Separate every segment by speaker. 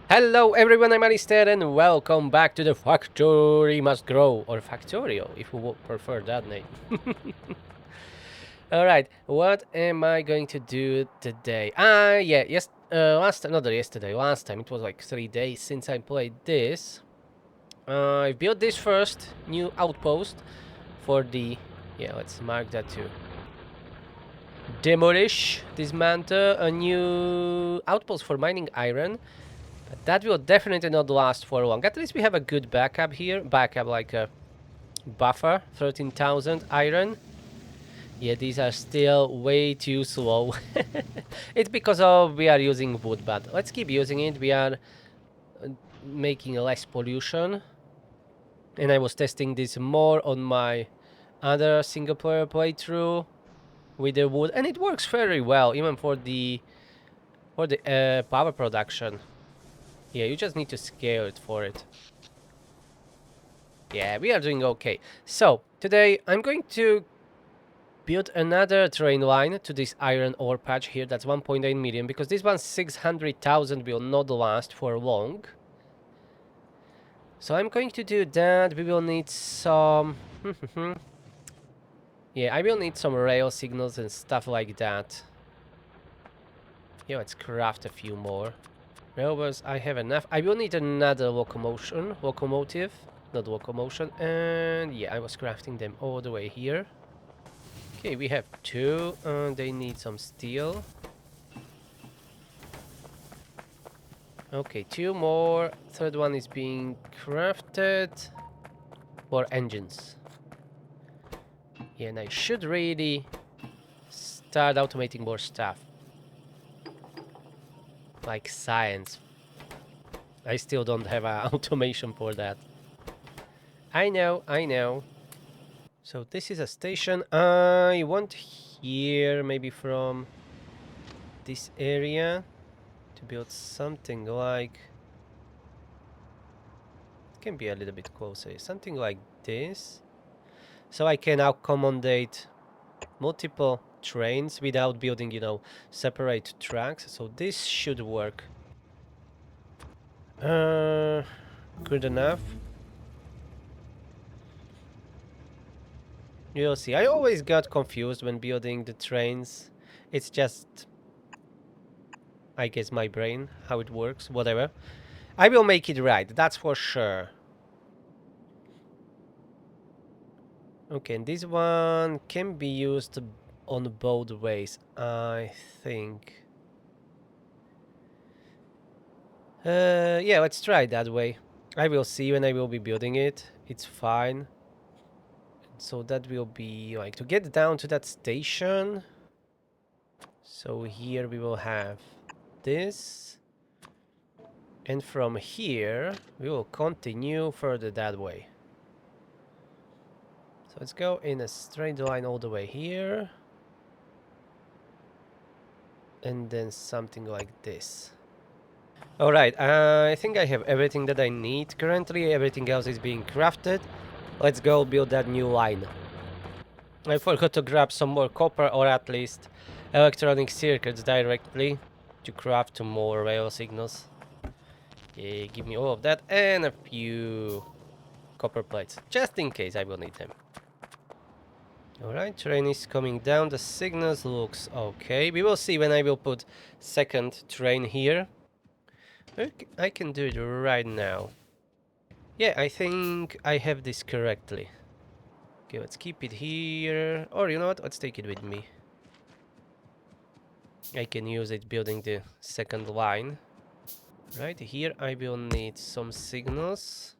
Speaker 1: Hello everyone, I'm Alistair and welcome back to the Factory Must Grow, or Factorio, if you would prefer that name. Alright, what am I going to do today? Last time, it was like 3 days since I played this. I built this first, new outpost for the... Yeah, let's mark that too. Demolish, dismantle a new outpost for mining iron. But that will definitely not last for long. At least we have a good backup here. Backup like a buffer. 13,000 iron. Yeah, these are still way too slow. It's because of we are using wood, but let's keep using it. We are making less pollution. And I was testing this more on my other single player playthrough with the wood, and it works very well, even for the power production. Yeah, you just need to scale it for it. Yeah, we are doing okay. So, today I'm going to build another train line to this iron ore patch here. That's 1.8 million, because this one 600,000 will not last for long. So I'm going to do that. We will need some... yeah, I will need some rail signals and stuff like that. Yeah, let's craft a few more. Railways, I have enough. I will need another locomotive, not locomotion. And yeah, I was crafting them all the way here. Okay, we have two. They need some steel. Okay, two more. Third one is being crafted. For engines. Yeah, and I should really start automating more stuff. Like science. I still don't have an automation for that. I know, I know. So this is a station. I want here, maybe from this area, to build something like... It can be a little bit closer. Something like this. So I can accommodate multiple trains without building, separate tracks. So this should work. Good enough. You'll see. I always got confused when building the trains. It's just, I guess, my brain, how it works, whatever. I will make it right, that's for sure. Okay, and this one can be used on both ways, I think. Yeah, let's try it that way. I will see when I will be building it. It's fine. So that will be like to get down to that station. So here we will have this. And from here, we will continue further that way. So let's go in a straight line all the way here. And then something like this. Alright, I think I have everything that I need currently. Everything else is being crafted. Let's go build that new line. I forgot to grab some more copper, or at least electronic circuits directly to craft some more rail signals. Yeah, give me all of that and a few copper plates, just in case I will need them. Alright, train is coming down, the signals looks okay. We will see when I will put second train here. I can do it right now. Yeah, I think I have this correctly. Okay, let's keep it here. Or you know what, let's take it with me. I can use it building the second line. Right here I will need some signals.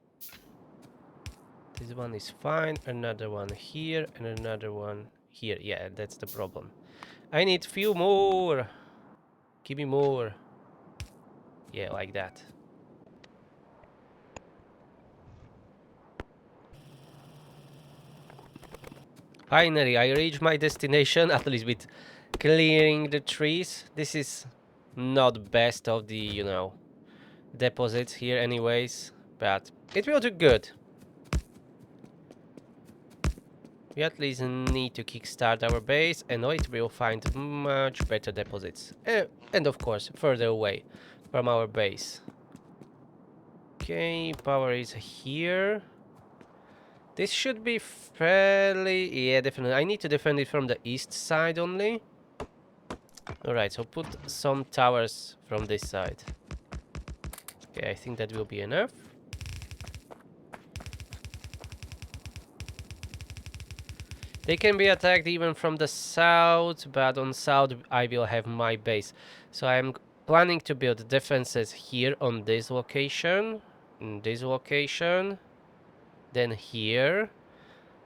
Speaker 1: This one is fine, another one here, and another one here. Yeah, that's the problem. I need few more. Give me more. Yeah, like that. Finally, I reached my destination, at least with clearing the trees. This is not best of the, deposits here anyways, but it will do good. We at least need to kickstart our base, and it will find much better deposits. And of course, further away from our base. Okay, power is here. This should be fairly... Yeah, definitely. I need to defend it from the east side only. Alright, so put some towers from this side. Okay, I think that will be enough. They can be attacked even from the south, but on south I will have my base. So I'm planning to build defenses here on this location, then here,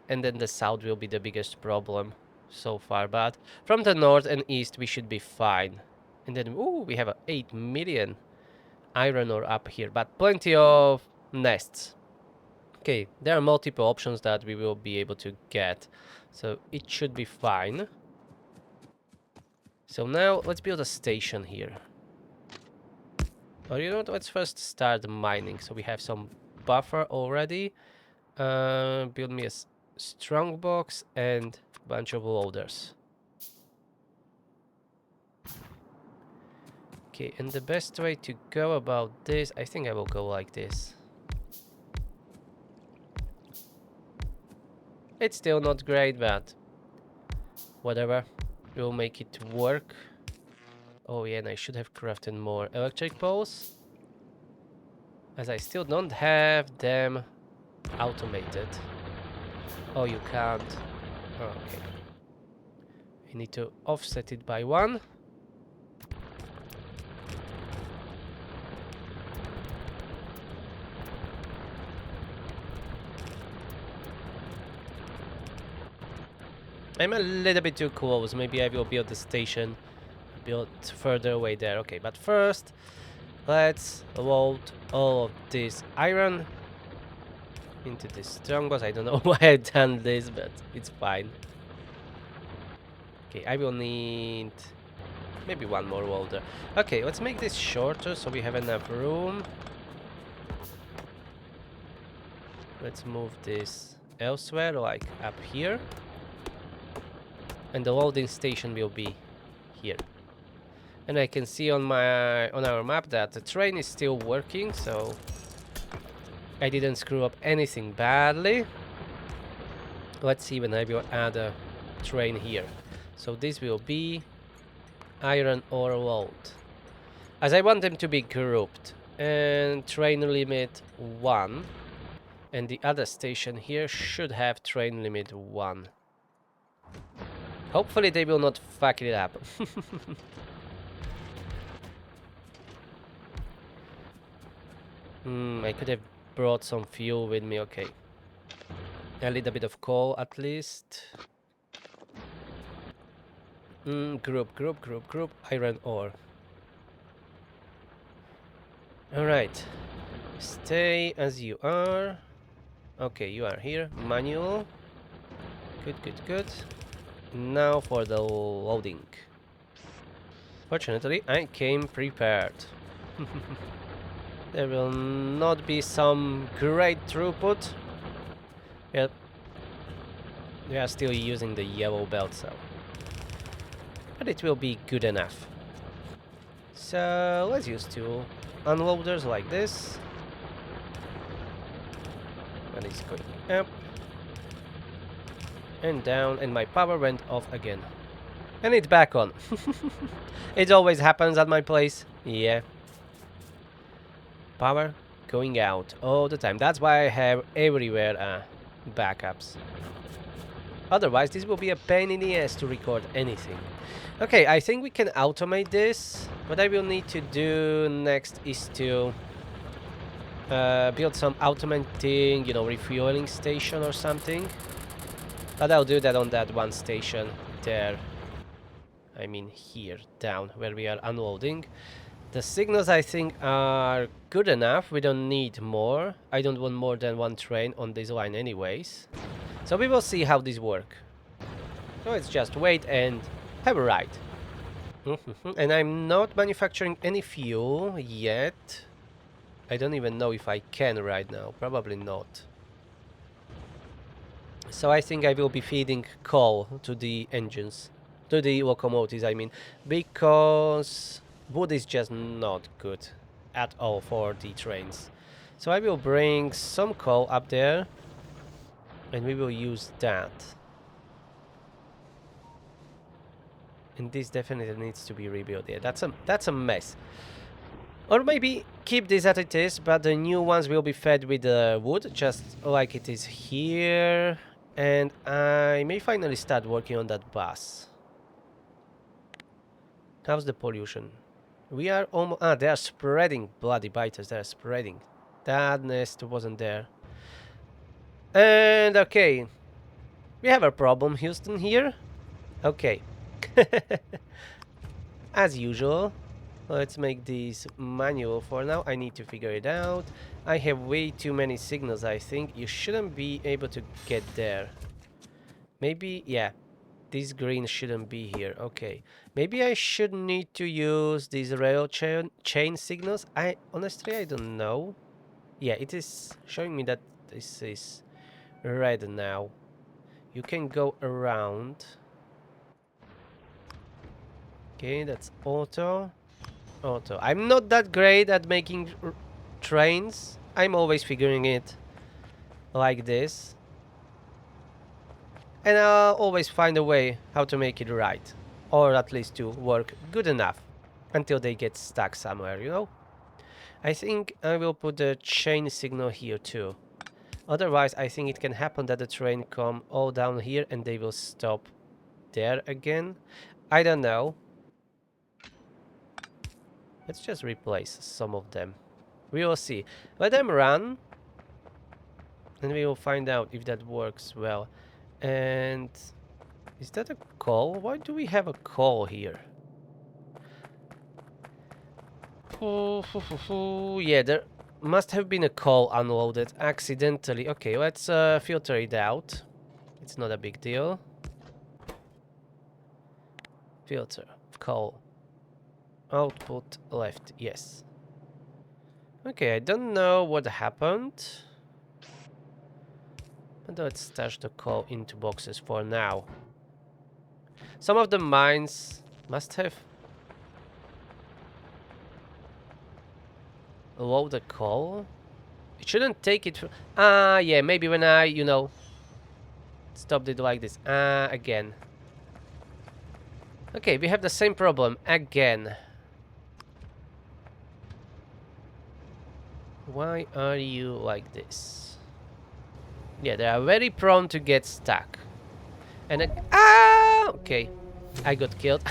Speaker 1: and then the south will be the biggest problem so far. But from the north and east we should be fine. And then, ooh, we have a 8 million iron ore up here, but plenty of nests. Okay, there are multiple options that we will be able to get, so it should be fine. So now let's build a station here. Or you know what, let's first start mining, so we have some buffer already. Build me a strong box and a bunch of loaders. Okay, and the best way to go about this, I think I will go like this. It's still not great, but whatever. We'll make it work. Oh yeah, and I should have crafted more electric poles, as I still don't have them automated. Oh, you can't. Oh, okay. I need to offset it by 1. I'm a little bit too close. Maybe I will build the station build further away there. Okay, but first let's load all of this iron into this strongbox. I don't know why I've done this, but it's fine. Okay, I will need maybe 1 more welder. Okay, let's make this shorter so we have enough room. Let's move this elsewhere, like up here. And the loading station will be here. And I can see on our map that the train is still working, so I didn't screw up anything badly. Let's see when I will add a train here. So this will be iron ore load, as I want them to be grouped. And train limit 1. And the other station here should have train limit 1. Hopefully they will not fuck it up. I could have brought some fuel with me. Okay. A little bit of coal at least. Group. Iron ore. Alright. Stay as you are. Okay, you are here. Manual. Good. Now for the loading. Fortunately, I came prepared. There will not be some great throughput. Yep. We are still using the yellow belt, so. But it will be good enough. So let's use 2 unloaders like this. And it's going up. And down, and my power went off again. And it's back on. It always happens at my place. Yeah. Power going out all the time. That's why I have everywhere backups. Otherwise, this will be a pain in the ass to record anything. Okay, I think we can automate this. What I will need to do next is to build some automating, refueling station or something. But I'll do that on that one station there. I mean here, down, where we are unloading. The signals, I think, are good enough. We don't need more. I don't want more than 1 train on this line anyways. So we will see how this works. So let's just wait and have a ride. And I'm not manufacturing any fuel yet. I don't even know if I can right now. Probably not. So I think I will be feeding coal to the engines. To the locomotives, I mean. Because wood is just not good at all for the trains. So I will bring some coal up there, and we will use that. And this definitely needs to be rebuilt. Yeah, that's a mess. Or maybe keep this as it is, but the new ones will be fed with wood, just like it is here. And I may finally start working on that bus. How's the pollution? We are almost... Ah, they are spreading. Bloody biters, they are spreading. That nest wasn't there. And okay. We have a problem, Houston, here. Okay. As usual. Let's make this manual for now. I need to figure it out. I have way too many signals, I think. You shouldn't be able to get there. Maybe, yeah. This green shouldn't be here. Okay. Maybe I should need to use these rail chain signals. Honestly, I don't know. Yeah, it is showing me that this is red now. You can go around. Okay, that's auto. Auto. I'm not that great at making trains. I'm always figuring it like this. And I'll always find a way how to make it right. Or at least to work good enough. Until they get stuck somewhere, you know? I think I will put the chain signal here too. Otherwise, I think it can happen that the train come all down here and they will stop there again. I don't know. Let's just replace some of them. We will see. Let them run. And we will find out if that works well. And... is that a call? Why do we have a call here? Yeah, there must have been a call unloaded accidentally. Okay, let's filter it out. It's not a big deal. Filter. Call. Output left. Yes. Okay, I don't know what happened. But let's stash the call into boxes for now. Some of the mines must have load the call. It shouldn't take it. Yeah, maybe when I, you know, stopped it like this. Again. Okay, we have the same problem again. Why are you like this? Yeah, they are very prone to get stuck. And okay, I got killed.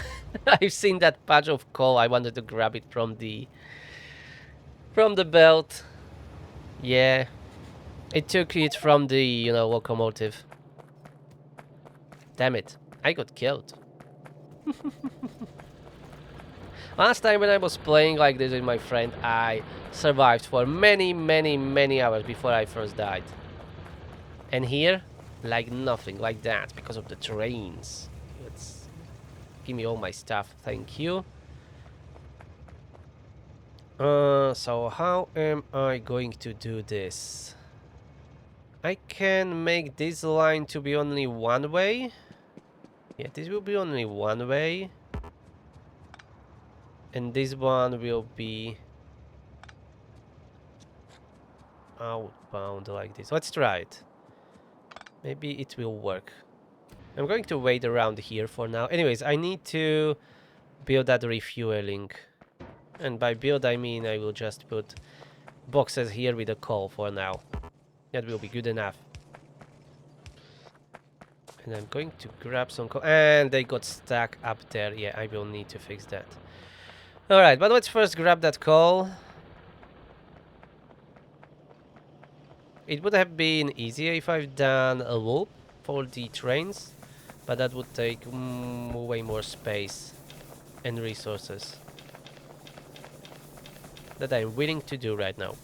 Speaker 1: I've seen that patch of coal. I wanted to grab it from the belt. Yeah, it took it from the, you know, locomotive. Damn it, I got killed. Last time when I was playing like this with my friend, I survived for many, many, many hours before I first died. And here, like nothing, like that, because of the trains. Let's give me all my stuff, thank you. So how am I going to do this? I can make this line to be only one way. Yeah, this will be only one way. And this one will be outbound like this. Let's try it. Maybe it will work. I'm going to wait around here for now. Anyways, I need to build that refueling. And by build, I mean I will just put boxes here with a coal for now. That will be good enough. And I'm going to grab some coal. And they got stuck up there. Yeah, I will need to fix that. Alright, but let's first grab that coal. It would have been easier if I've done a loop for the trains. But that would take way more space and resources that I'm willing to do right now.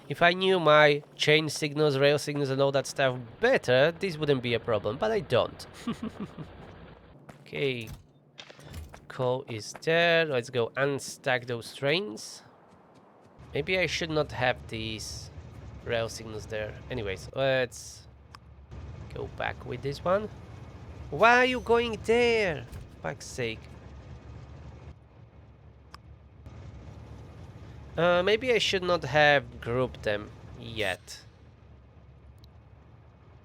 Speaker 1: If I knew my chain signals, rail signals and all that stuff better, this wouldn't be a problem, but I don't. Okay, coal is there. Let's go unstack those trains. Maybe I should not have these rail signals there. Anyways, let's go back with this one. Why are you going there? For fuck's sake. Maybe I should not have grouped them yet.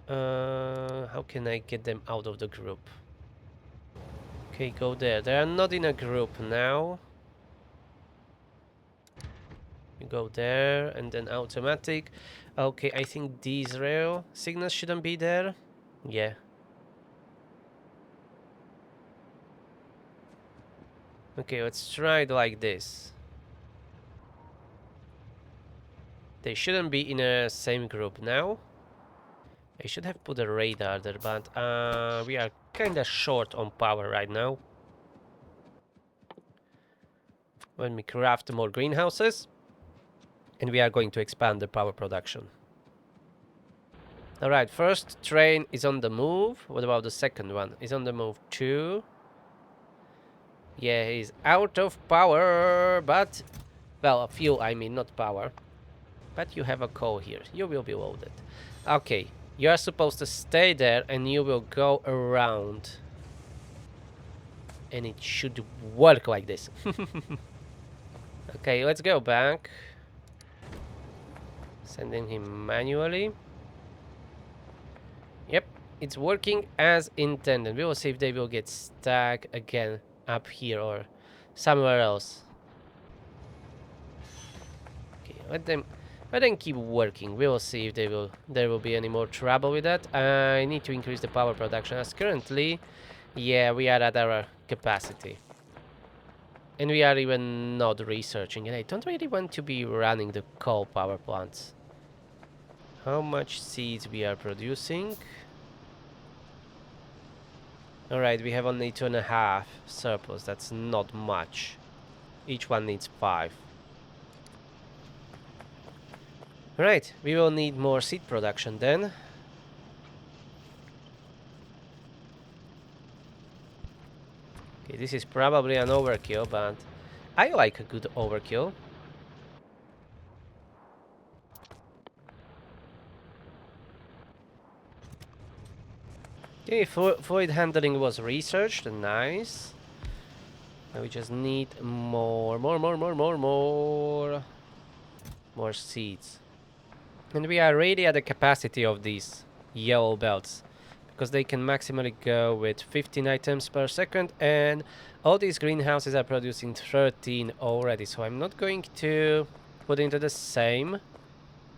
Speaker 1: How can I get them out of the group? Okay, go there. They are not in a group now. You go there and then automatic. Okay, I think these rail signals shouldn't be there. Yeah. Okay, let's try it like this. They shouldn't be in a same group now. I should have put a radar there, but we are kinda short on power right now. When we craft more greenhouses, and we are going to expand the power production. Alright, first train is on the move. What about the second one? Is on the move too. Yeah, he's out of power, but... Well, fuel, I mean, not power. But you have a coal here. You will be loaded. Okay, you are supposed to stay there and you will go around. And it should work like this. Okay, let's go back. Sending him manually. Yep, it's working as intended. We will see if they will get stuck again up here or somewhere else. Okay, let them keep working. We will see if there will be any more trouble with that. I need to increase the power production as currently, yeah, we are at our capacity. And we are even not researching, and I don't really want to be running the coal power plants. How much seeds we are producing? Alright, we have only 2.5 surplus. That's not much. Each one needs 5. Alright, we will need more seed production then. Okay, this is probably an overkill, but I like a good overkill. Okay, fluid handling was researched, nice. Now we just need more seeds. And we are already at the capacity of these yellow belts, because they can maximally go with 15 items per second, and all these greenhouses are producing 13 already, so I'm not going to put into the same,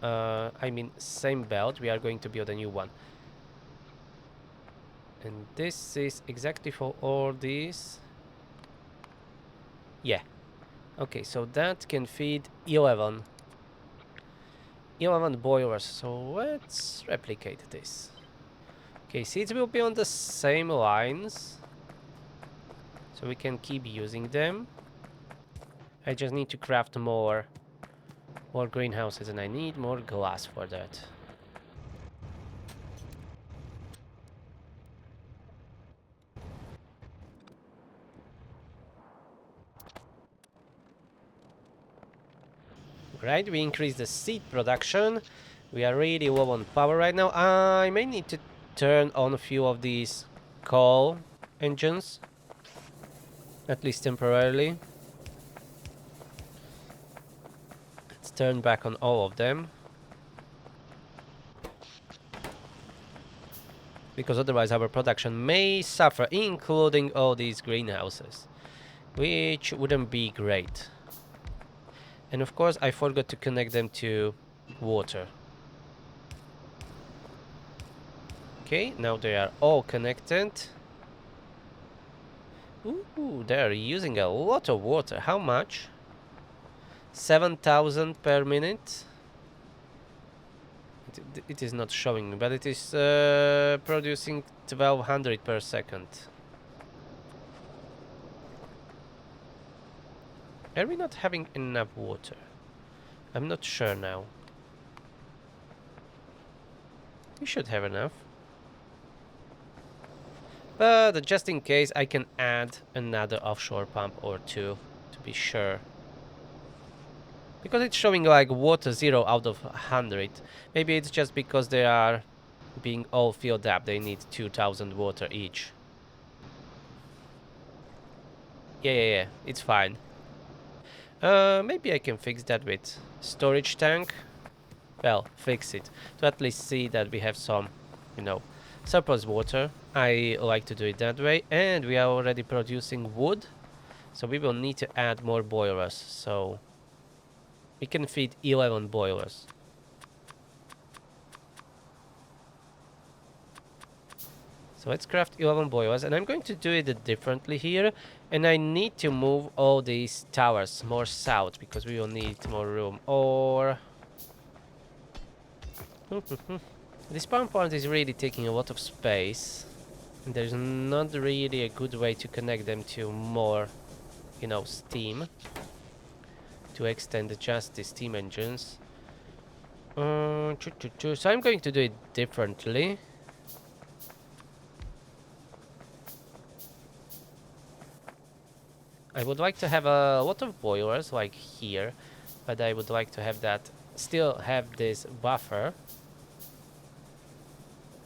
Speaker 1: same belt. We are going to build a new one. And this is exactly for all these. Yeah. Okay, so that can feed 11 boilers, so let's replicate this. Okay, seeds will be on the same lines, so we can keep using them. I just need to craft more greenhouses, and I need more glass for that. Right, we increase the seed production. We are really low on power right now. I may need to turn on a few of these coal engines, at least temporarily. Let's turn back on all of them, because otherwise our production may suffer, including all these greenhouses, which wouldn't be great. And of course I forgot to connect them to water. Okay, now they are all connected. Ooh, they are using a lot of water. How much? 7,000 per minute. It is not showing, but it is producing 1,200 per second. Are we not having enough water? I'm not sure now. We should have enough. But just in case, I can add another offshore pump or two to be sure. Because it's showing like water 0 out of 100. Maybe it's just because they are being all filled up. They need 2,000 water each. Yeah, it's fine. Maybe I can fix that with storage tank. Well, fix it. To at least see that we have some, you know, surplus water. I like to do it that way. And we are already producing wood. So we will need to add more boilers. So we can feed 11 boilers. So let's craft 11 boilers, and I'm going to do it differently here. And I need to move all these towers more south because we will need more room. Or the spawn point is really taking a lot of space, and there's not really a good way to connect them to more, you know, steam to extend just the steam engines. So I'm going to do it differently. I would like to have a lot of boilers like here, but I would like to have that still have this buffer.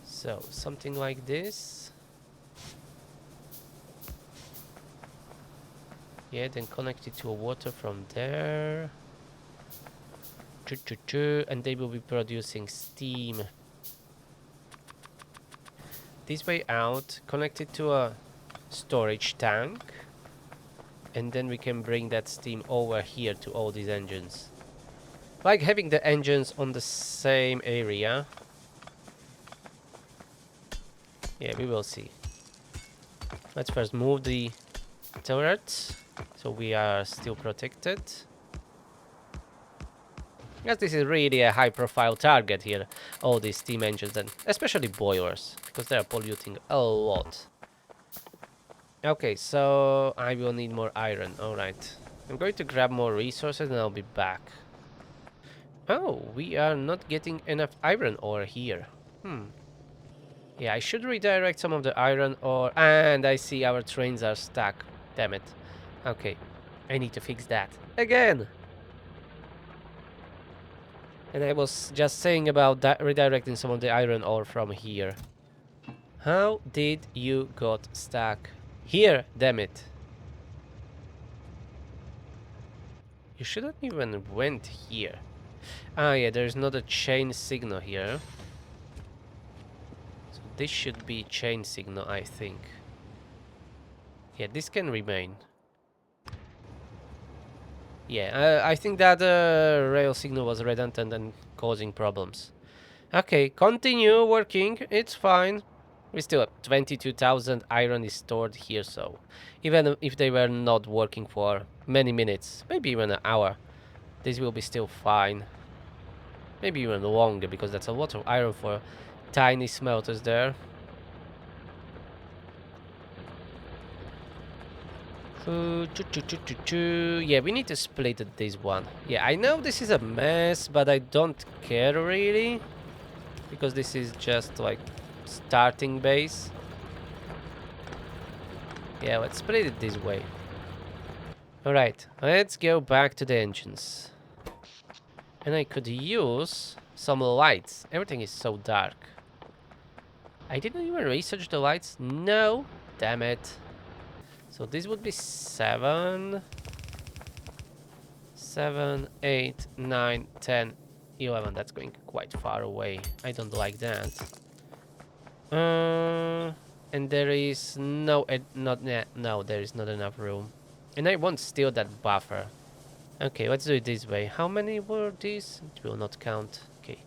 Speaker 1: So something like this. Yeah, then connect it to water from there. And they will be producing steam. This way out, connect it to a storage tank. And then we can bring that steam over here to all these engines. Like having the engines on the same area. Yeah, we will see. Let's first move the turrets, so we are still protected. Yes, this is really a high-profile target here, all these steam engines, and especially boilers, because they are polluting a lot. Okay, so I will need more iron, alright. I'm going to grab more resources and I'll be back. Oh, we are not getting enough iron ore here. Yeah, I should redirect some of the iron ore, and I see our trains are stuck. Damn it. Okay, I need to fix that. Again! And I was just saying about that redirecting some of the iron ore from here. How did you got stuck here? Damn it. You shouldn't even went here. Ah, yeah, there's not a chain signal here. So this should be chain signal, I think. Yeah, this can remain. Yeah, I think that rail signal was redundant and causing problems. Okay, continue working. It's fine. We still have 22,000 iron is stored here, so even if they were not working for many minutes, maybe even an hour, this will be still fine. Maybe even longer, because that's a lot of iron for tiny smelters there. Yeah, we need to split this one. Yeah, I know this is a mess, but I don't care really, because this is just like starting base. Yeah, let's split it this way. Alright, let's go back to the engines. And I could use some lights. Everything is so dark. I didn't even research the lights. No, damn it. So this would be 7, 8, 9, 10, 11. That's going quite far away. I don't like that. And there is no, no, there is not enough room. And I won't steal that buffer. Okay, let's do it this way. How many were these? It will not count. Okay,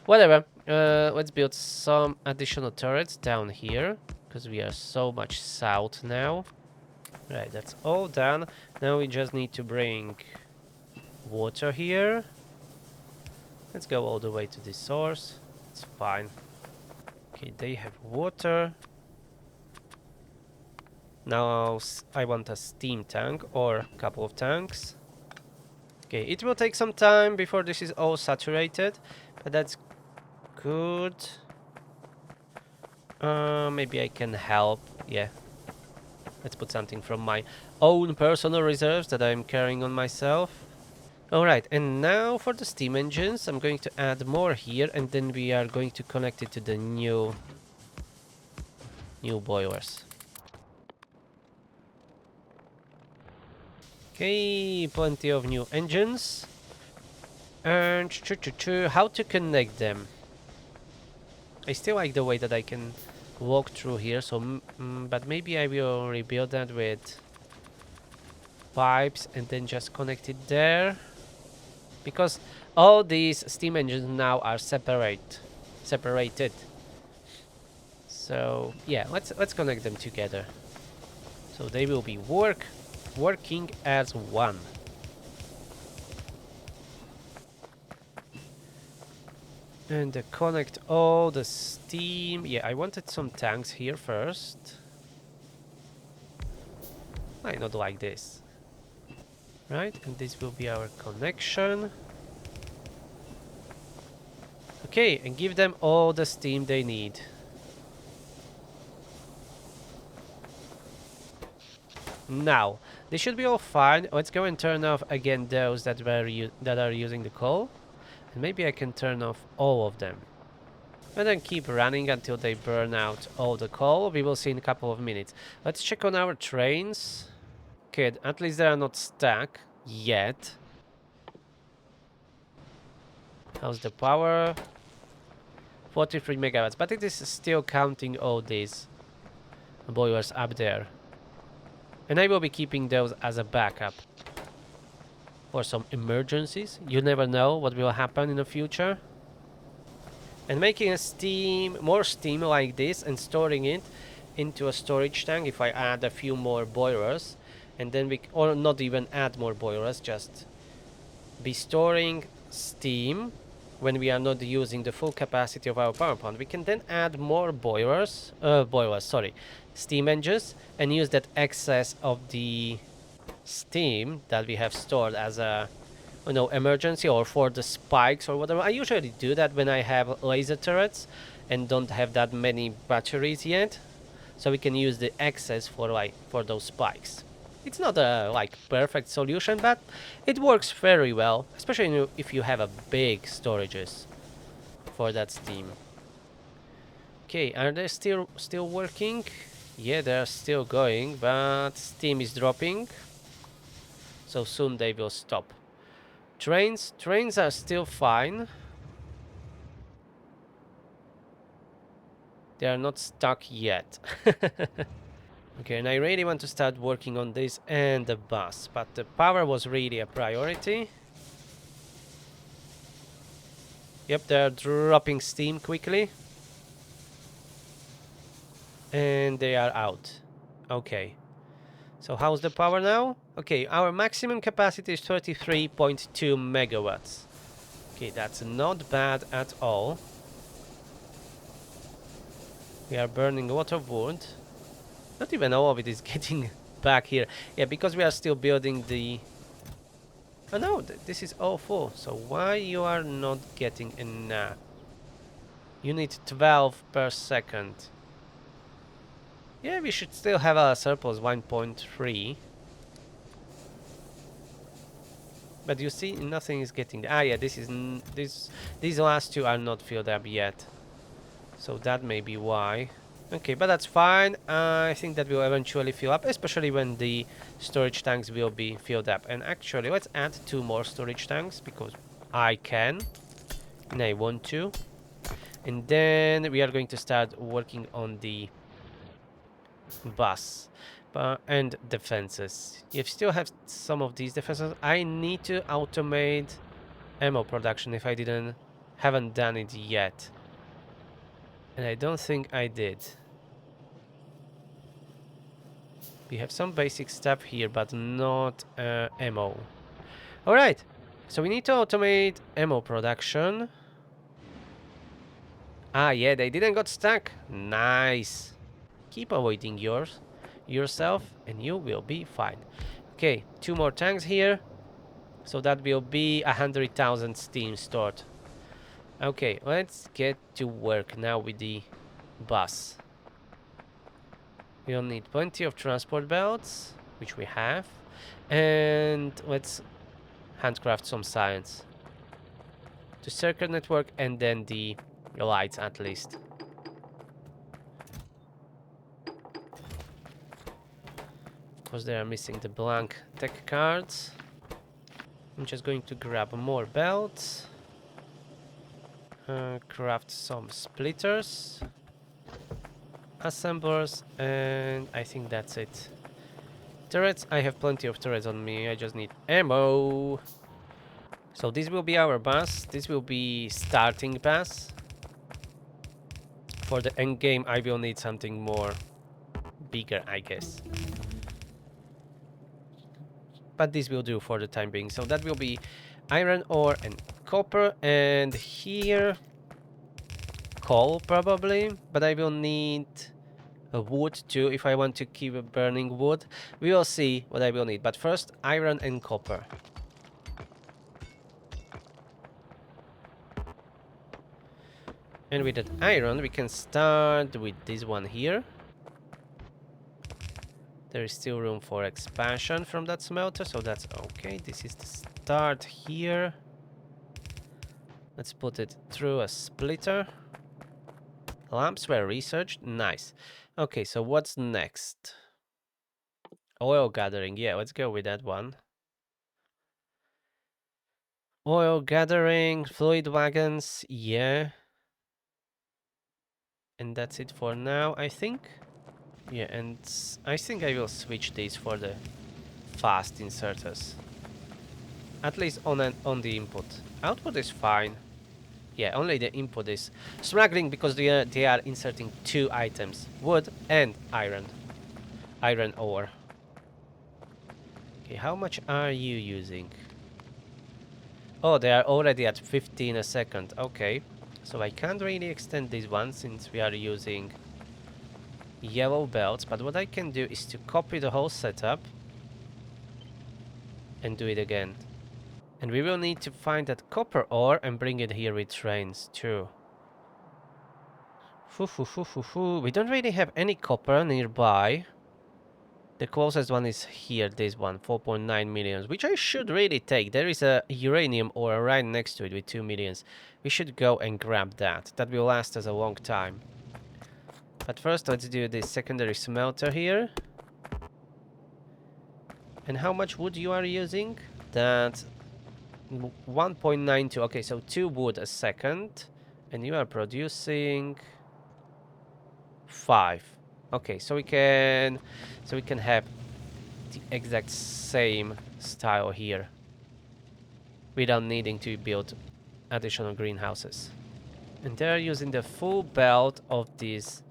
Speaker 1: whatever. Let's build some additional turrets down here, because we are so much south now. Right, that's all done. Now we just need to bring water here. Let's go all the way to the source. It's fine. Okay, they have water. Now I want a steam tank or a couple of tanks. Okay, it will take some time before this is all saturated, but that's good. Maybe I can help. Yeah. Let's put something from my own personal reserves that I'm carrying on myself. Alright, and now for the steam engines, I'm going to add more here, and then we are going to connect it to the new boilers. Okay, plenty of new engines. And how to connect them? I still like the way that I can walk through here, so but maybe I will rebuild that with pipes and then just connect it there, because all these steam engines now are separated. So yeah, let's connect them together, so they will be working as one. And connect all the steam. Yeah, I wanted some tanks here first. Why not like this? Right, and this will be our connection. Okay, and give them all the steam they need. Now, they should be all fine. Let's go and turn off again those that are using the coal. And maybe I can turn off all of them. And then keep running until they burn out all the coal. We will see in a couple of minutes. Let's check on our trains. Okay, at least they are not stuck yet. How's the power? 43 megawatts, but it is still counting all these boilers up there. And I will be keeping those as a backup for some emergencies. You never know what will happen in the future. And making more steam like this and storing it into a storage tank, if I add a few more boilers, and then or not even add more boilers, just be storing steam when we are not using the full capacity of our power plant. We can then add more steam engines, and use that excess of the steam that we have stored as a emergency, or for the spikes or whatever. I usually do that when I have laser turrets and don't have that many batteries yet, so we can use the excess for those spikes. It's not a perfect solution, but it works very well, especially if you have a big storages for that steam. Okay, are they still working? Yeah, they're still going, but steam is dropping, so soon they will stop. Trains are still fine. They are not stuck yet. Okay, and I really want to start working on this and the bus, but the power was really a priority. Yep, they're dropping steam quickly. And they are out. Okay. So how's the power now? Okay, our maximum capacity is 33.2 megawatts. Okay, that's not bad at all. We are burning a lot of wood. Not even all of it is getting back here. Yeah, because we are still building the... Oh no, this is all full. So why you are not getting enough? You need 12 per second. Yeah, we should still have a surplus 1.3. But you see, nothing is getting... Ah, yeah, these last two are not filled up yet. So that may be why. Okay, but that's fine. I think that will eventually fill up, especially when the storage tanks will be filled up. And actually, let's add 2 more storage tanks, because I can. And I want to. And then we are going to start working on the bus and defenses. You still have some of these defenses. I need to automate ammo production if I haven't done it yet. And I don't think I did. We have some basic stuff here, but not ammo. Alright, so we need to automate ammo production. Ah, yeah, they didn't got stuck. Nice. Keep avoiding yourself, and you will be fine. Okay, 2 more tanks here. So that will be 100,000 steam stored. Okay, let's get to work now with the bus. We'll need plenty of transport belts, which we have. And let's handcraft some science. The circuit network, and then the lights at least. because they are missing the blank tech cards. I'm just going to grab more belts, craft some splitters, assemblers, and I think that's it. Turrets, I have plenty of turrets on me, I just need ammo. So this will be our bus, this will be starting bus. For the end game I will need something more bigger, I guess. But this will do for the time being. So that will be iron ore and copper, and here coal probably, but I will need a wood too if I want to keep burning wood. We will see what I will need, but first iron and copper. And with that iron we can start with this one here. There is still room for expansion from that smelter, so that's okay. This is the start here. Let's put it through a splitter. Lamps were researched. Nice. Okay, so what's next? Oil gathering. Yeah, let's go with that one. Oil gathering, fluid wagons. Yeah. And that's it for now, I think. Yeah, and I think I will switch these for the fast inserters. At least on the input. Output is fine. Yeah, only the input is struggling because they are inserting two items. Wood and iron. Iron ore. Okay, how much are you using? Oh, they are already at 15 a second. Okay. So I can't really extend this one since we are using yellow belts. But what I can do is to copy the whole setup and do it again. And we will need to find that copper ore and bring it here with trains too. We don't really have any copper nearby. The closest one is here, this one, 4.9 millions, which I should really take. There is a uranium ore right next to it with 2 millions. We should go and grab that. That will last us a long time. But first, let's do this secondary smelter here. And how much wood you are using? That's 1.92. Okay, so 2 wood a second. And you are producing 5. Okay, so we can have the exact same style here without needing to build additional greenhouses. And they're using the full belt of this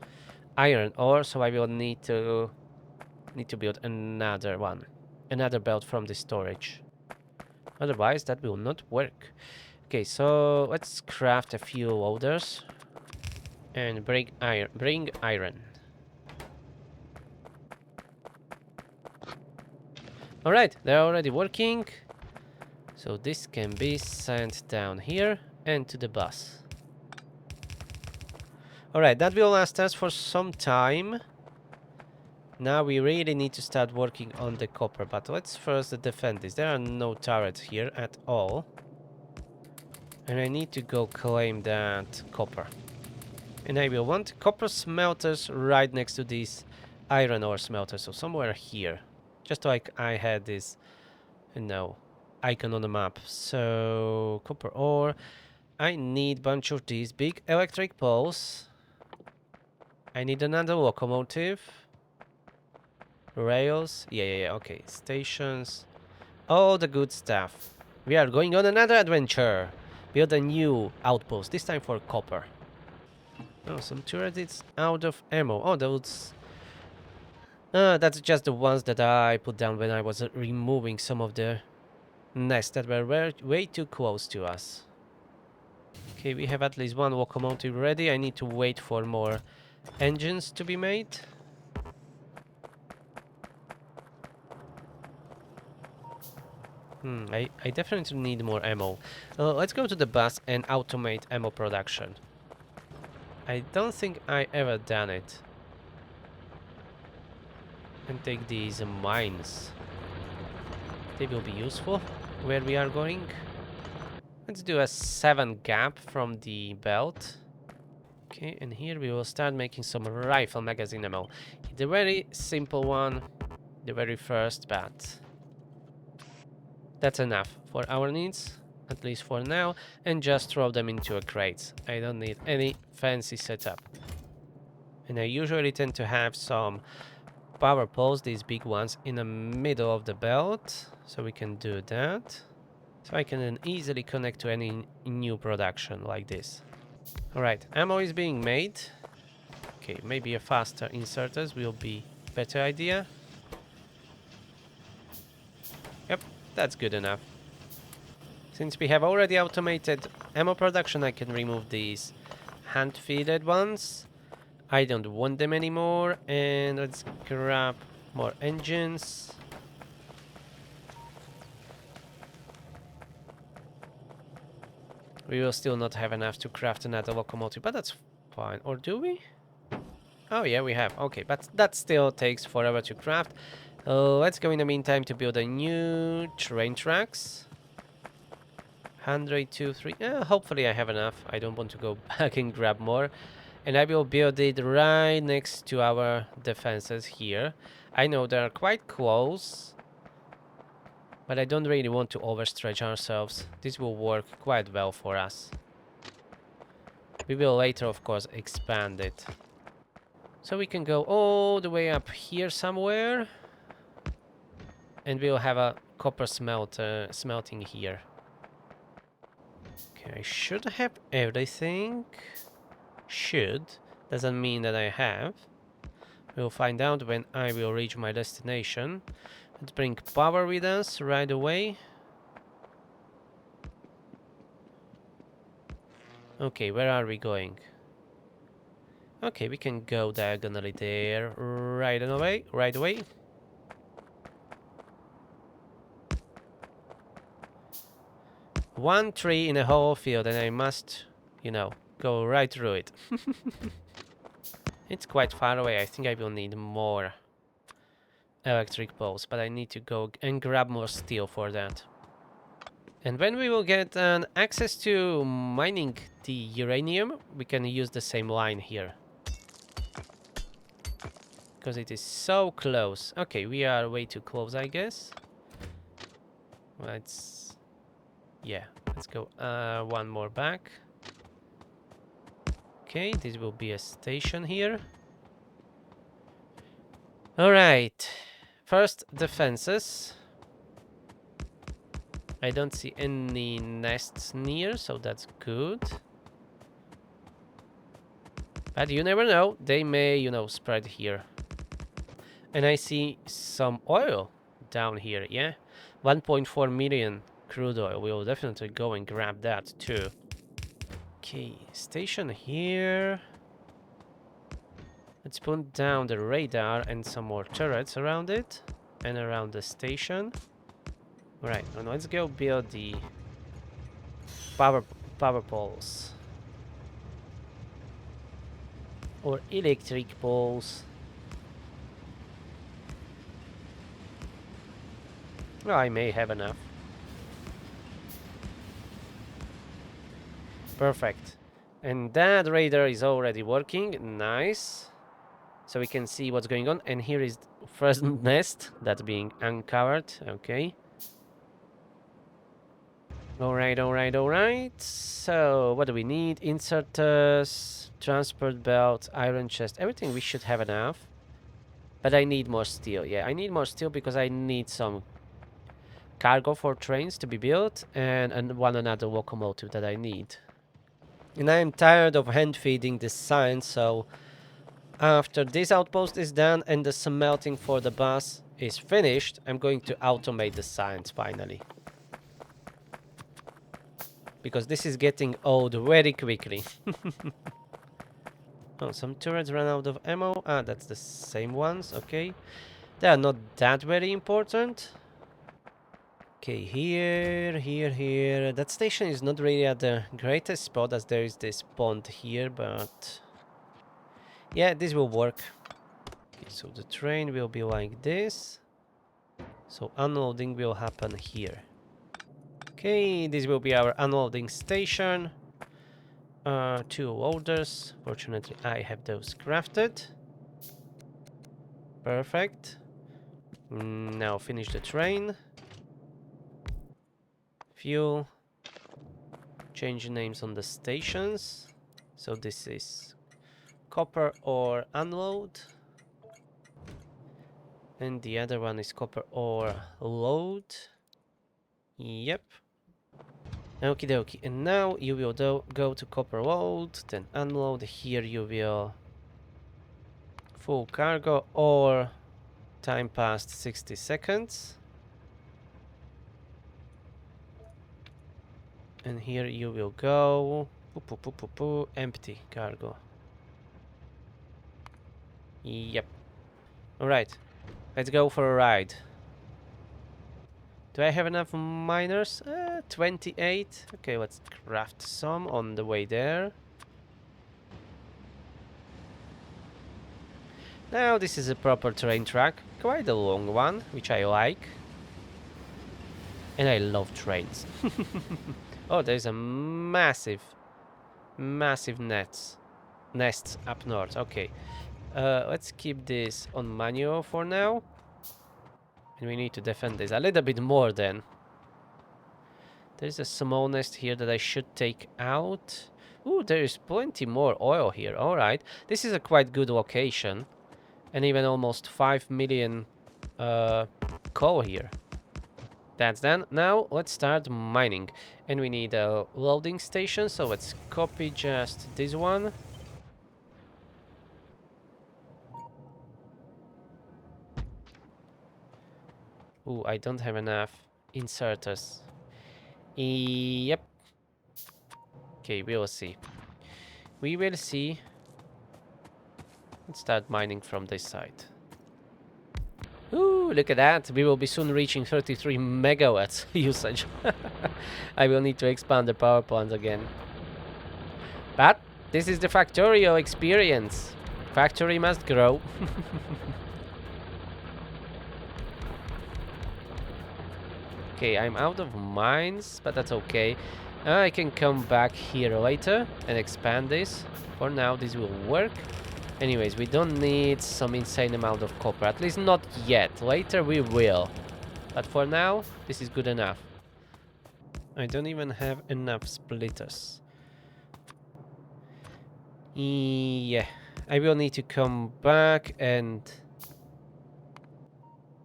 Speaker 1: iron ore, so I will need to build another one, another belt from the storage. Otherwise that will not work. Okay, so let's craft a few loaders and bring iron. Alright, they're already working. So this can be sent down here and to the bus. Alright, that will last us for some time. Now we really need to start working on the copper, but let's first defend this. There are no turrets here at all. And I need to go claim that copper. And I will want copper smelters right next to these iron ore smelters, so somewhere here. Just like I had this, icon on the map. So, copper ore. I need a bunch of these big electric poles. I need another locomotive. Rails. Yeah, okay. Stations. All the good stuff. We are going on another adventure. Build a new outpost, this time for copper. Oh, some turrets out of ammo. Oh, those... that's just the ones that I put down when I was removing some of the nests that were way too close to us. Okay, we have at least one locomotive ready. I need to wait for more engines to be made. I definitely need more ammo. Let's go to the bus and automate ammo production. I don't think I ever done it. And take these mines. They will be useful where we are going. Let's do a 7 gap from the belt. Okay, and here we will start making some rifle magazine ammo. The very simple one, the very first, but that's enough for our needs, at least for now, and just throw them into a crate. I don't need any fancy setup. And I usually tend to have some power poles, these big ones, in the middle of the belt, so we can do that. So I can then easily connect to any new production like this. Alright, ammo is being made. Okay, maybe a faster inserters will be a better idea. Yep, that's good enough. Since we have already automated ammo production, I can remove these hand-feeded ones. I don't want them anymore. And let's grab more engines. We will still not have enough to craft another locomotive, but that's fine. Or do we? Oh yeah, we have. Okay, but that still takes forever to craft. Let's go in the meantime to build a new train tracks. 100, 2, 3. Hopefully I have enough. I don't want to go back and grab more. And I will build it right next to our defenses here. I know they're quite close, but I don't really want to overstretch ourselves. This will work quite well for us. We will later, of course, expand it. So we can go all the way up here somewhere. And we'll have a copper smelting here. Okay, I should have everything. Should. Doesn't mean that I have. We'll find out when I will reach my destination. Let's bring power with us right away. Okay, where are we going? Okay, we can go diagonally there right away. Right away. One tree in a whole field, and I must, you know, go right through it. It's quite far away. I think I will need more electric poles, but I need to go and grab more steel for that. And when we will get access to mining the uranium, we can use the same line here. Because it is so close. Okay, we are way too close, I guess. Let's... yeah, let's go one more back. Okay, this will be a station here. Alright. First, defenses. I don't see any nests near, so that's good. But you never know. They may, you know, spread here. And I see some oil down here, yeah? 1.4 million crude oil. We will definitely go and grab that too. Okay, station here. Let's put down the radar and some more turrets around it. And around the station. Right, now let's go build the power poles. Or electric poles. Well, I may have enough. Perfect. And that radar is already working. Nice. So we can see what's going on. And here is the first nest that's being uncovered. Okay. Alright, alright, alright. So, what do we need? Inserters, transport belt, iron chest. Everything we should have enough. But I need more steel. Yeah, I need more steel because I need some cargo for trains to be built. And one another locomotive that I need. And I am tired of hand feeding this science, so after this outpost is done and the smelting for the bus is finished, I'm going to automate the science finally. Because this is getting old very quickly. Oh, some turrets ran out of ammo. Ah, that's the same ones, okay. They are not that very important. Okay, here. That station is not really at the greatest spot as there is this pond here, but... yeah, this will work. Okay, so the train will be like this. So unloading will happen here. Okay, this will be our unloading station. 2 loaders. Fortunately, I have those crafted. Perfect. Now finish the train. Fuel. Change names on the stations. So this is copper ore unload. And the other one is copper ore load. Yep. Okie dokie. And now you will go to copper load, then unload. Here you will full cargo or time past 60 seconds. And here you will go empty cargo. Yep. Alright. Let's go for a ride. Do I have enough miners? 28. Okay, let's craft some on the way there. Now this is a proper train track. Quite a long one, which I like. And I love trains. Oh, there's a massive nests up north. Okay. Let's keep this on manual for now. And we need to defend this a little bit more then. There's a small nest here that I should take out. Ooh, there is plenty more oil here. Alright. This is a quite good location. And even almost 5 million coal here. That's done. Now let's start mining. And we need a loading station. So let's copy just this one. Ooh, I don't have enough inserters. Yep. Okay, we will see. We will see. Let's start mining from this side. Ooh, look at that. We will be soon reaching 33 megawatts usage. I will need to expand the power plant again. But this is the Factorio experience. Factory must grow. Okay, I'm out of mines, but that's okay. I can come back here later and expand this. For now, this will work. Anyways, we don't need some insane amount of copper. At least not yet. Later we will. But for now, this is good enough. I don't even have enough splitters. Yeah. I will need to come back and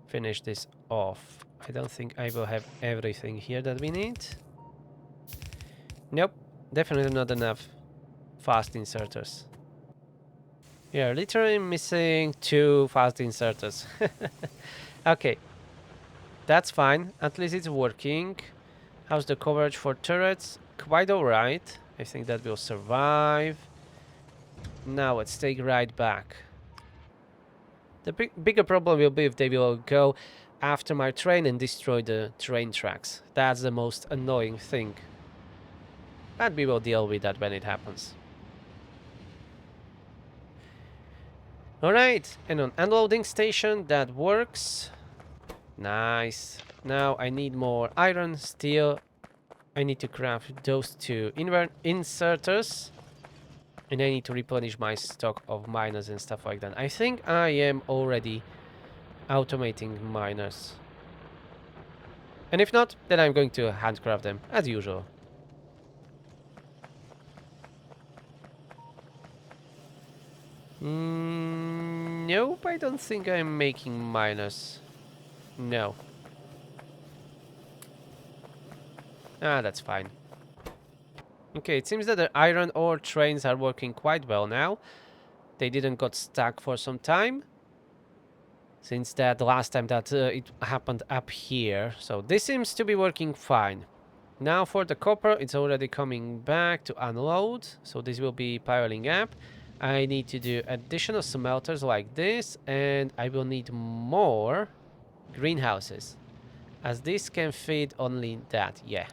Speaker 1: finish this off. I don't think I will have everything here that we need. Nope, definitely not enough fast inserters. Yeah, literally missing 2 fast inserters. Okay, that's fine. At least it's working. How's the coverage for turrets? Quite alright. I think that will survive. Now let's take right back. The bigger problem will be if they will go after my train and destroy the train tracks. That's the most annoying thing. But we will deal with that when it happens. Alright, and on unloading station, that works. Nice. Now I need more iron, steel. I need to craft those 2 inserters. And I need to replenish my stock of miners and stuff like that. I think I am already automating miners. And if not, then I'm going to handcraft them, as usual. Nope, I don't think I'm making miners. No. That's fine. Okay, it seems that the iron ore trains are working quite well now. They didn't got stuck for some time. Since that last time that it happened up here. So this seems to be working fine. Now for the copper, it's already coming back to unload. So this will be piling up. I need to do additional smelters like this. And I will need more greenhouses. As this can feed only that, yeah.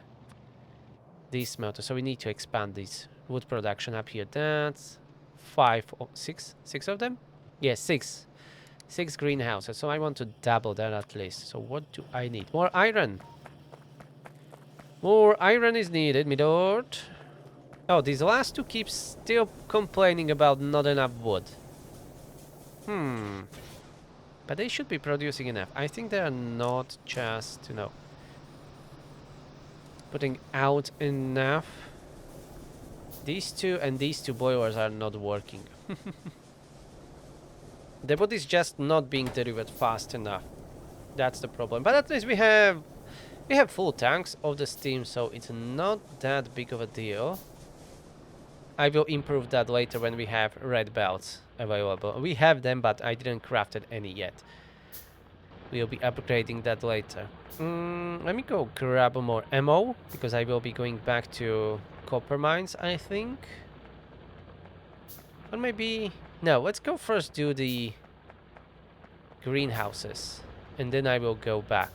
Speaker 1: These smelters. So we need to expand this wood production up here. That's 5 or 6 of them? Yes, 6. 6 greenhouses, so I want to double that at least. So what do I need? More iron. More iron is needed, my lord. Oh, these last 2 keep still complaining about not enough wood. But they should be producing enough. I think they are not just, putting out enough. These two and these two boilers are not working. The wood is just not being delivered fast enough. That's the problem. But at least we have full tanks of the steam, so it's not that big of a deal. I will improve that later when we have red belts available. We have them, but I didn't craft any yet. We'll be upgrading that later. Let me go grab more ammo, because I will be going back to copper mines, I think. Or maybe... No, let's go first do the greenhouses, and then I will go back.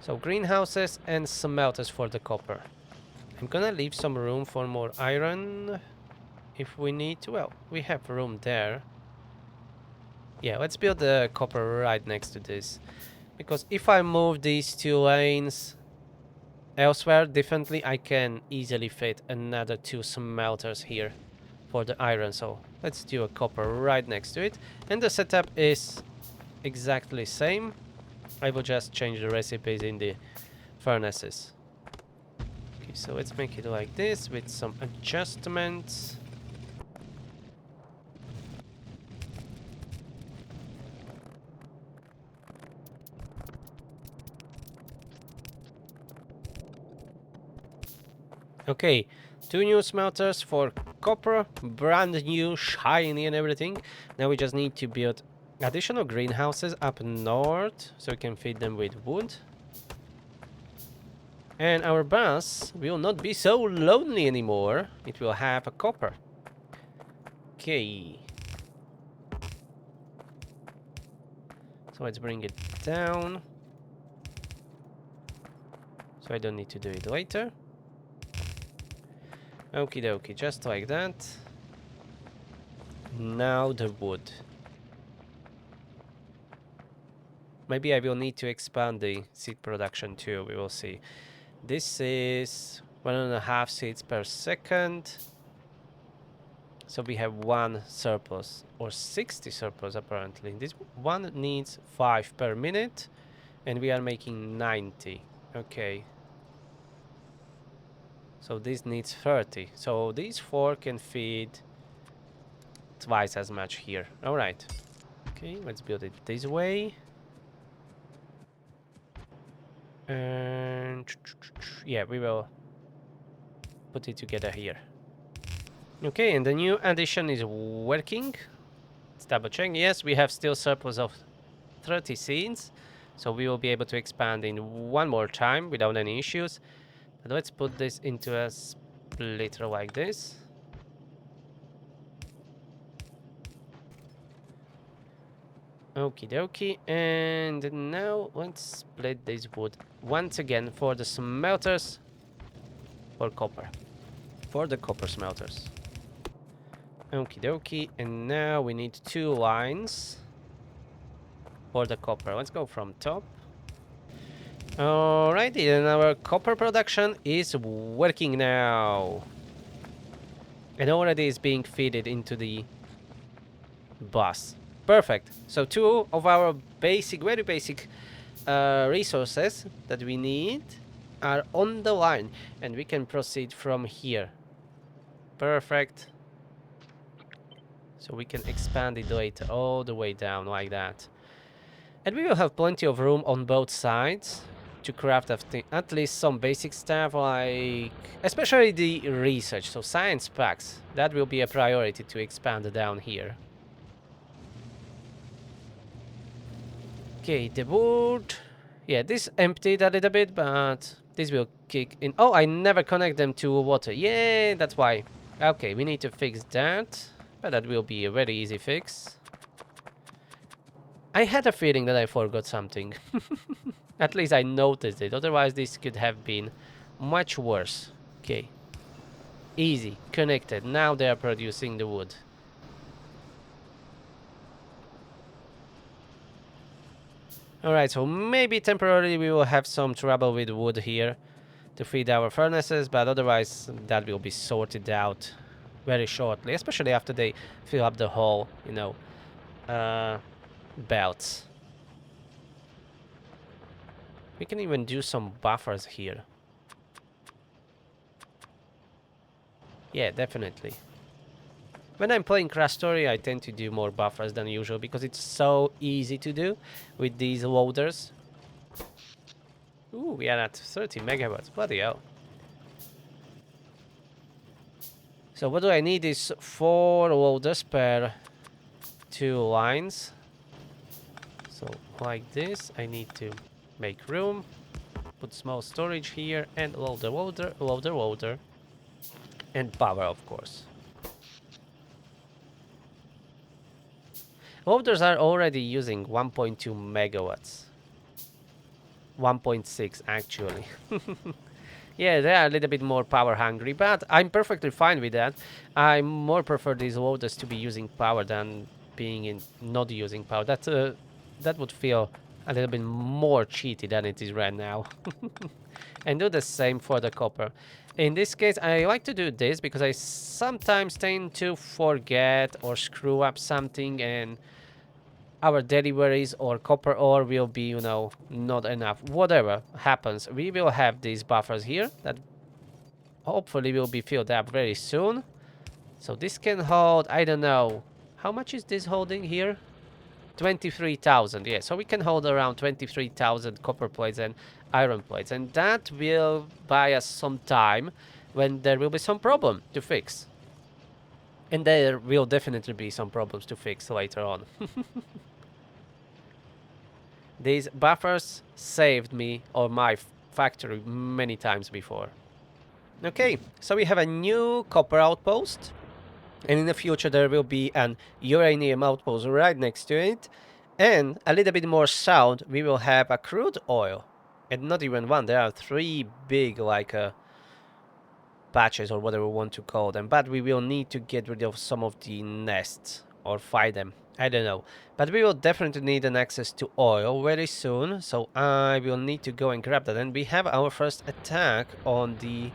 Speaker 1: So greenhouses and smelters for the copper. I'm gonna leave some room for more iron if we need to. Well, we have room there. Yeah, let's build the copper right next to this. Because if I move these two lanes elsewhere differently, I can easily fit another 2 smelters here for the iron. So let's do a copper right next to it. And the setup is exactly same. I will just change the recipes in the furnaces. Okay, so let's make it like this with some adjustments. Okay, 2 new smelters for copper, brand new, shiny and everything. Now we just need to build additional greenhouses up north so we can feed them with wood. And our bus will not be so lonely anymore. It will have a copper. Okay. So let's bring it down. So I don't need to do it later. Okie dokie, just like that. Now the wood. Maybe I will need to expand the seed production too, we will see. This is 1.5 seeds per second. So we have 1 surplus, or 60 surplus apparently. This one needs 5 per minute, and we are making 90. Okay. So this needs 30. So these 4 can feed twice as much here. Alright. Okay, let's build it this way. And yeah, we will put it together here. Okay, and the new addition is working. Let's double check. Yes, we have still surplus of 30 seeds. So we will be able to expand in one more time without any issues. But let's put this into a splitter like this. Okie dokie. And now let's split this wood once again for the smelters for copper. For the copper smelters. Okie dokie. And now we need 2 lines for the copper. Let's go from top. Alrighty, and our copper production is working now. And already is being fed into the bus. Perfect. So 2 of our basic, very basic resources that we need are on the line. And we can proceed from here. Perfect. So we can expand it later all the way down like that. And we will have plenty of room on both sides to craft at least some basic stuff, like especially the research, so science packs. That will be a priority to expand down here. Okay, the wood. Yeah, this emptied a little bit, but this will kick in. Oh, I never connect them to water. Yeah, that's why. Okay, we need to fix that, but that will be a very easy fix. I had a feeling that I forgot something. At least I noticed it, otherwise this could have been much worse. Okay. Easy, connected. Now they are producing the wood. Alright, so maybe temporarily we will have some trouble with wood here to feed our furnaces, but otherwise that will be sorted out very shortly, especially after they fill up the whole, belts. We can even do some buffers here. Yeah, definitely. When I'm playing Krastorio, I tend to do more buffers than usual because it's so easy to do with these loaders. Ooh, we are at 30 megawatts. Bloody hell. So what do I need is 4 loaders per 2 lines. So like this, I need to make room, put small storage here, and loader, and power, of course. Loaders are already using 1.2 megawatts. 1.6 actually. Yeah, they are a little bit more power hungry, but I'm perfectly fine with that. I more prefer these loaders to be using power than being in not using power. That would feel a little bit more cheaty than it is right now. And do the same for the copper. In this case, I like to do this because I sometimes tend to forget or screw up something, and our deliveries or copper ore will be, not enough. Whatever happens, we will have these buffers here that hopefully will be filled up very soon. So this can hold, I don't know, how much is this holding here? 23,000, yeah. So we can hold around 23,000 copper plates and iron plates. And that will buy us some time when there will be some problem to fix. And there will definitely be some problems to fix later on. These buffers saved me or my factory many times before. Okay, so we have a new copper outpost. And in the future there will be an uranium outpost right next to it. And a little bit more south we will have a crude oil. And not even one, there are 3 big patches or whatever we want to call them. But we will need to get rid of some of the nests or fight them. I don't know. But we will definitely need an access to oil very soon. So I will need to go and grab that. And we have our first attack on the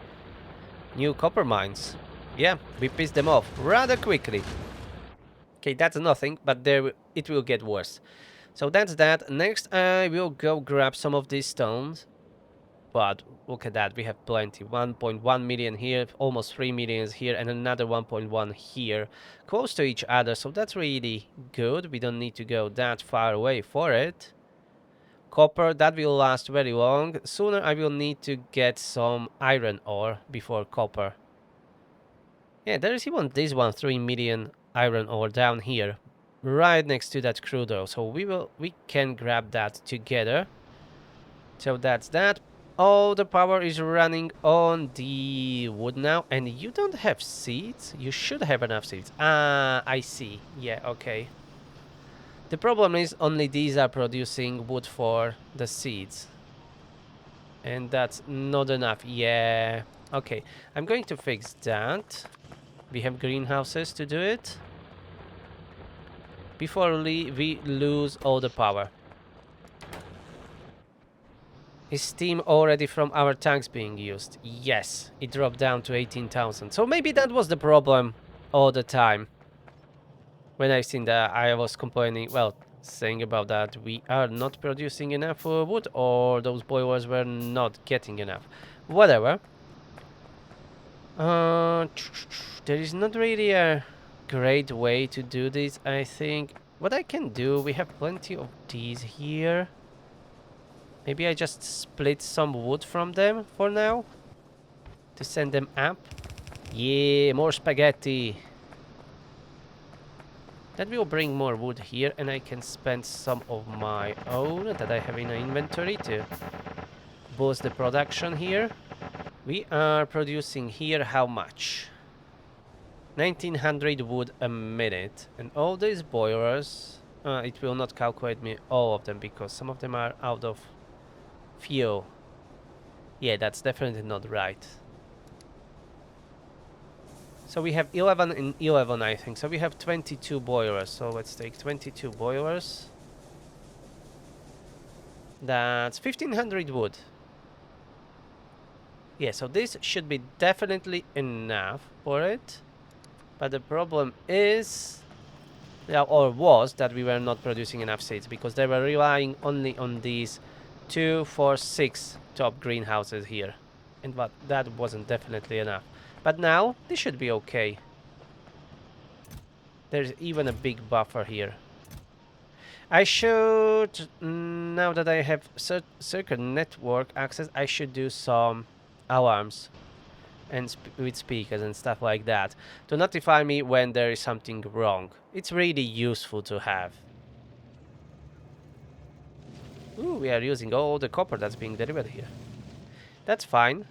Speaker 1: new copper mines. Yeah, we pissed them off rather quickly. Okay, that's nothing, but there it will get worse. So that's that. Next, I will go grab some of these stones. But look at that, we have plenty. 1.1 million here, almost 3 million here, and another 1.1 here, close to each other. So that's really good. We don't need to go that far away for it. Copper, that will last very long. Sooner I will need to get some iron ore before copper. Yeah, there is even this one, 3 million iron ore down here, right next to that crude oil. So we can grab that together. So that's that. All the power is running on the wood now, and you don't have seeds. You should have enough seeds. Ah, I see. Yeah, okay. The problem is only these are producing wood for the seeds, and that's not enough. Yeah. Okay, I'm going to fix that. We have greenhouses to do it before we lose all the power. Is steam already from our tanks being used? Yes, it dropped down to 18,000. So maybe that was the problem all the time. When I've seen that, I was complaining, well, saying about that we are not producing enough wood, or those boilers were not getting enough. Whatever. There is not really a great way to do this, I think. What I can do, we have plenty of these here. Maybe I just split some wood from them for now to send them up. Yeah, more spaghetti. That will bring more wood here, and I can spend some of my own that I have in an inventory to boost the production here. We are producing here how much? 1900 wood a minute. And all these boilers, it will not calculate me all of them because some of them are out of fuel. Yeah, that's definitely not right. So we have 11 and 11, I think. So we have 22 boilers. So let's take 22 boilers. That's 1500 wood. Yeah, so this should be definitely enough for it. But the problem is Yeah, or was that we were not producing enough seeds because they were relying only on these 2, 4, 6 top greenhouses here. And but that wasn't definitely enough. But now this should be okay. There's even a big buffer here. I should, now that I have circuit network access, I should do some alarms and with speakers and stuff like that to notify me when there is something wrong. It's really useful to have. Ooh, we are using all the copper that's being delivered here. That's fine.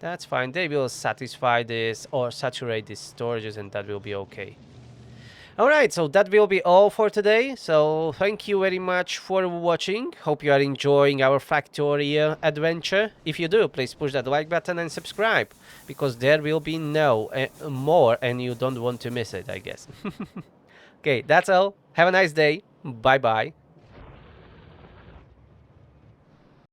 Speaker 1: That's fine. They will satisfy this or saturate these storages and that will be okay. Alright, so that will be all for today. So thank you very much for watching. Hope you are enjoying our Factorio adventure. If you do, please push that like button and subscribe, because there will be more and you don't want to miss it, I guess. Okay, that's all. Have a nice day. Bye bye.